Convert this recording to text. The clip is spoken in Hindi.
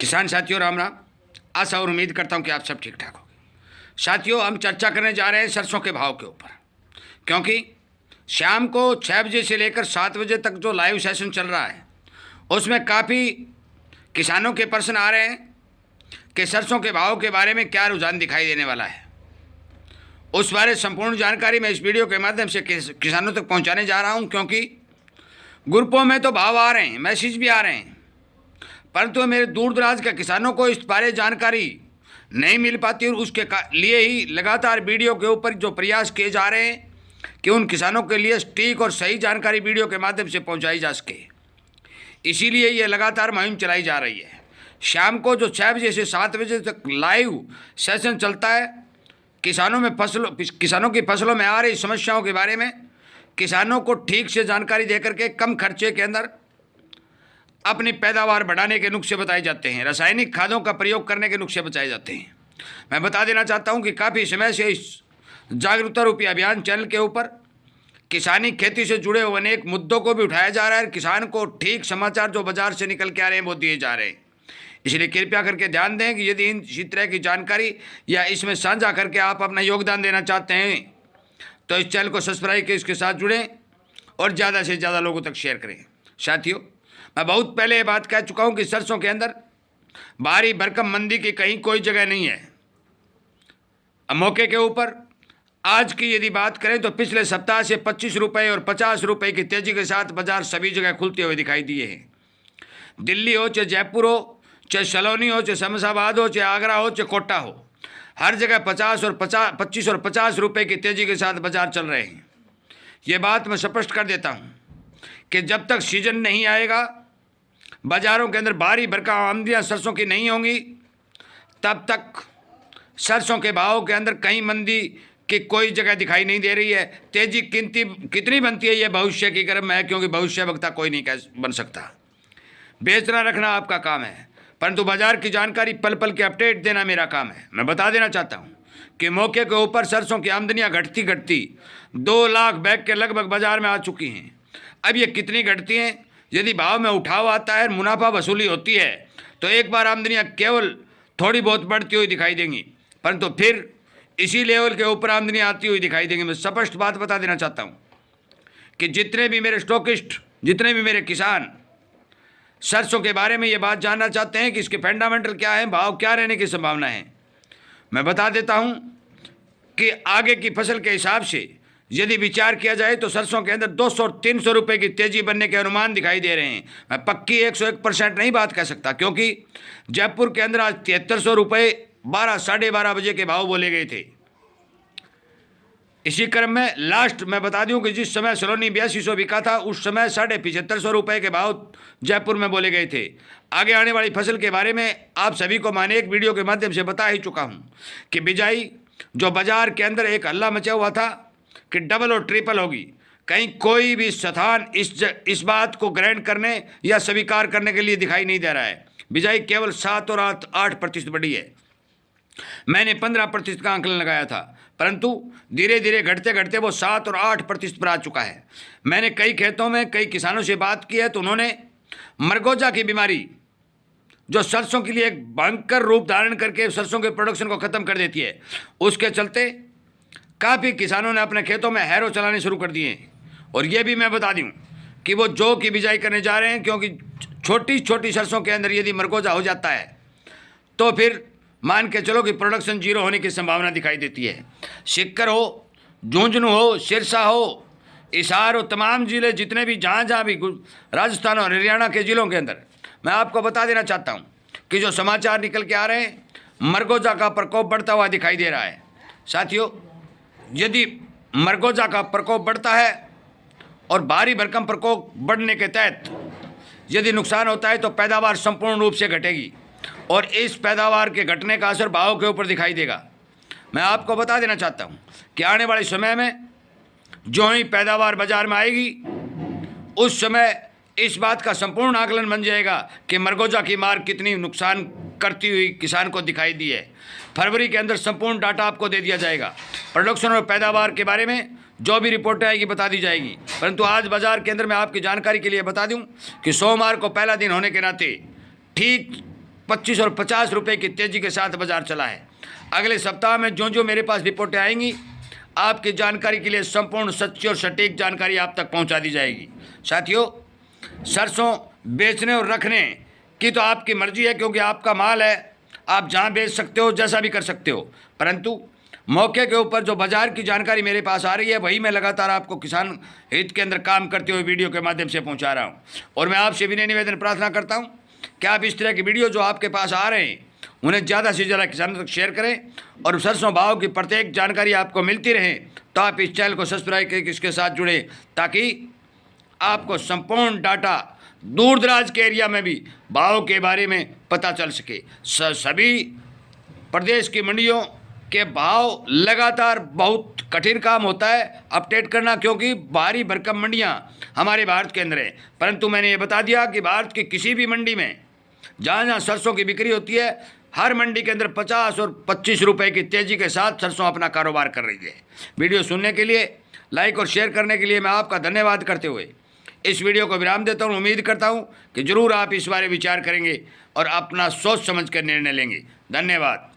किसान साथियों राम राम। आशा और उम्मीद करता हूं कि आप सब ठीक ठाक होंगे। साथियों, हम चर्चा करने जा रहे हैं सरसों के भाव के ऊपर, क्योंकि शाम को 6 बजे से लेकर 7 बजे तक जो लाइव सेशन चल रहा है उसमें काफ़ी किसानों के प्रश्न आ रहे हैं कि सरसों के भाव के बारे में क्या रुझान दिखाई देने वाला है। उस बारे संपूर्ण जानकारी मैं इस वीडियो के माध्यम से किसानों तक पहुंचाने जा रहा हूं, क्योंकि ग्रुपों में तो भाव आ रहे हैं, मैसेज भी आ रहे हैं, परंतु मेरे दूर दराज के किसानों को इस बारे जानकारी नहीं मिल पाती और उसके लिए ही लगातार वीडियो के ऊपर जो प्रयास किए जा रहे हैं कि उन किसानों के लिए सटीक और सही जानकारी वीडियो के माध्यम से पहुंचाई जा सके। इसीलिए ये लगातार मुहिम चलाई जा रही है। शाम को जो 6 बजे से 7 बजे तक लाइव सेशन चलता है, किसानों की फसलों में आ रही समस्याओं के बारे में किसानों को ठीक से जानकारी देकर के कम खर्चे के अंदर अपनी पैदावार बढ़ाने के नुस्खे बताए जाते हैं, रासायनिक खादों का प्रयोग करने के नुस्खे बताए जाते हैं। मैं बता देना चाहता हूं कि काफ़ी समय से इस जागरूकता रूपी अभियान चैनल के ऊपर किसानी खेती से जुड़े हुए अनेक मुद्दों को भी उठाया जा रहा है। किसान को ठीक समाचार जो बाजार से निकल के आ रहे हैं वो दिए जा रहे हैं। इसलिए कृपया करके ध्यान दें कि यदि इसी तरह की जानकारी या इसमें साझा करके आप अपना योगदान देना चाहते हैं तो इस चैनल को सब्सक्राइब करके इसके साथ जुड़ें और ज़्यादा से ज़्यादा लोगों तक शेयर करें। साथियों, मैं बहुत पहले ये बात कह चुका हूँ कि सरसों के अंदर भारी भरकम मंदी की कहीं कोई जगह नहीं है। अब मौके के ऊपर आज की यदि बात करें तो पिछले सप्ताह से 25 रुपये और 50 रुपये की तेज़ी के साथ बाजार सभी जगह खुलते हुए दिखाई दिए हैं। दिल्ली हो, चाहे जयपुर हो, चाहे सलोनी हो, चाहे शमशाबाद हो, चाहे आगरा हो, चाहे कोटा हो, हर जगह 25 और 50 रुपये की तेज़ी के साथ बाजार चल रहे हैं। ये बात मैं स्पष्ट कर देता हूँ कि जब तक सीजन नहीं आएगा, बाज़ारों के अंदर भारी भरकम आमदनियाँ सरसों की नहीं होंगी, तब तक सरसों के भाव के अंदर कहीं मंदी की कोई जगह दिखाई नहीं दे रही है। तेजी कितनी बनती है ये भविष्य की गर्म है, क्योंकि भविष्य वक्ता कोई नहीं बन सकता। बेचना रखना आपका काम है, परंतु बाजार की जानकारी पल पल के अपडेट देना मेरा काम है। मैं बता देना चाहता हूँ कि मौके के ऊपर सरसों की आमदनियाँ घटती 2 लाख बैग के लगभग बाजार में आ चुकी हैं। अब ये कितनी घटती हैं? यदि भाव में उठाव आता है, मुनाफा वसूली होती है, तो एक बार आमदनियाँ केवल थोड़ी बहुत बढ़ती हुई दिखाई देंगी, परंतु फिर इसी लेवल के ऊपर आमदनियाँ आती हुई दिखाई देंगी। मैं स्पष्ट बात बता देना चाहता हूँ कि जितने भी मेरे स्टॉकिस्ट, जितने भी मेरे किसान सरसों के बारे में ये बात जानना चाहते हैं कि इसके फंडामेंटल क्या है, भाव क्या रहने की संभावना है, मैं बता देता हूँ कि आगे की फसल के हिसाब से यदि विचार किया जाए तो सरसों के अंदर 200 और 300 रुपये की तेज़ी बनने के अनुमान दिखाई दे रहे हैं। मैं पक्की 101% नहीं बात कह सकता, क्योंकि जयपुर के अंदर आज 7300 रुपये 12-12:30 बजे के भाव बोले गए थे। इसी क्रम में लास्ट मैं बता दूं कि जिस समय सलोनी 8200 बिका था, उस समय 7550 रुपये के भाव जयपुर में बोले गए थे। आगे आने वाली फसल के बारे में आप सभी को मैंने एक वीडियो के माध्यम से बता ही चुका हूं कि बिजाई जो बाजार के अंदर एक हल्ला मचा हुआ था कि डबल और ट्रिपल होगी, कहीं कोई भी स्थान इस बात को ग्रहण करने या स्वीकार करने के लिए दिखाई नहीं दे रहा है। बिजाई केवल 7 और 8% बढ़ी है। मैंने 15% का आंकलन लगाया था, परंतु धीरे धीरे घटते घटते वो 7 और 8% पर आ चुका है। मैंने कई खेतों में कई किसानों से बात की है, तो उन्होंने मरगोजा की बीमारी जो सरसों के लिए एक भयंकर रूप धारण करके सरसों के प्रोडक्शन को ख़त्म कर देती है, उसके चलते काफ़ी किसानों ने अपने खेतों में हैरो चलाने शुरू कर दिए। और ये भी मैं बता दूँ कि वो जौ की बिजाई करने जा रहे हैं, क्योंकि छोटी छोटी सरसों के अंदर यदि मरगोजा हो जाता है तो फिर मान के चलो कि प्रोडक्शन जीरो होने की संभावना दिखाई देती है। सिक्कर हो, झुंझुनू हो, सिरसा हो, हिसार हो, तमाम ज़िले जितने भी जहाँ भी राजस्थान और हरियाणा के ज़िलों के अंदर मैं आपको बता देना चाहता हूँ कि जो समाचार निकल के आ रहे हैं, मरगोजा का प्रकोप बढ़ता हुआ दिखाई दे रहा है। साथियों, यदि मरगोजा का प्रकोप बढ़ता है और भारी भरकम प्रकोप बढ़ने के तहत यदि नुकसान होता है तो पैदावार संपूर्ण रूप से घटेगी और इस पैदावार के घटने का असर भाव के ऊपर दिखाई देगा। मैं आपको बता देना चाहता हूं कि आने वाले समय में जो ही पैदावार बाजार में आएगी, उस समय इस बात का संपूर्ण आकलन बन जाएगा कि मरगोजा की मार कितनी नुकसान करती हुई किसान को दिखाई दी है। फरवरी के अंदर संपूर्ण डाटा आपको दे दिया जाएगा। प्रोडक्शन और पैदावार के बारे में जो भी रिपोर्टें आएगी बता दी जाएगी, परंतु आज बाजार के अंदर मैं आपकी जानकारी के लिए बता दूं कि सोमवार को पहला दिन होने के नाते ठीक 25 और 50 रुपए की तेज़ी के साथ बाजार चला है। अगले सप्ताह में जो मेरे पास रिपोर्टें आएंगी, आपकी जानकारी के लिए संपूर्ण सच्ची और सटीक जानकारी आप तक पहुंचा दी जाएगी। साथियों, सरसों बेचने और रखने की तो आपकी मर्जी है, क्योंकि आपका माल है, आप जहां बेच सकते हो, जैसा भी कर सकते हो। परंतु मौके के ऊपर जो बाजार की जानकारी मेरे पास आ रही है, वही मैं लगातार आपको किसान हित के अंदर काम करते हुए वीडियो के माध्यम से पहुंचा रहा हूं। और मैं आपसे विनय निवेदन प्रार्थना करता हूं कि आप इस तरह की वीडियो जो आपके पास आ रहे हैं, उन्हें ज़्यादा से ज़्यादा किसानों तक शेयर करें, और सरसों भाव की प्रत्येक जानकारी आपको मिलती रहे। तो आप इस चैनल को सब्सक्राइब करके इसके साथ जुड़े, ताकि आपको संपूर्ण डाटा दूर दराज के एरिया में भी भाव के बारे में पता चल सके। सभी प्रदेश की मंडियों के भाव लगातार बहुत कठिन काम होता है अपडेट करना, क्योंकि भारी भरकम मंडियां हमारे भारत के अंदर हैं। परंतु मैंने ये बता दिया कि भारत की किसी भी मंडी में जहाँ जहाँ सरसों की बिक्री होती है, हर मंडी के अंदर 50 और 25 रुपए की तेज़ी के साथ सरसों अपना कारोबार कर रही है। वीडियो सुनने के लिए, लाइक और शेयर करने के लिए मैं आपका धन्यवाद करते हुए इस वीडियो को विराम देता हूँ। उम्मीद करता हूँ कि ज़रूर आप इस बारे विचार करेंगे और अपना सोच समझ कर निर्णय लेंगे। धन्यवाद।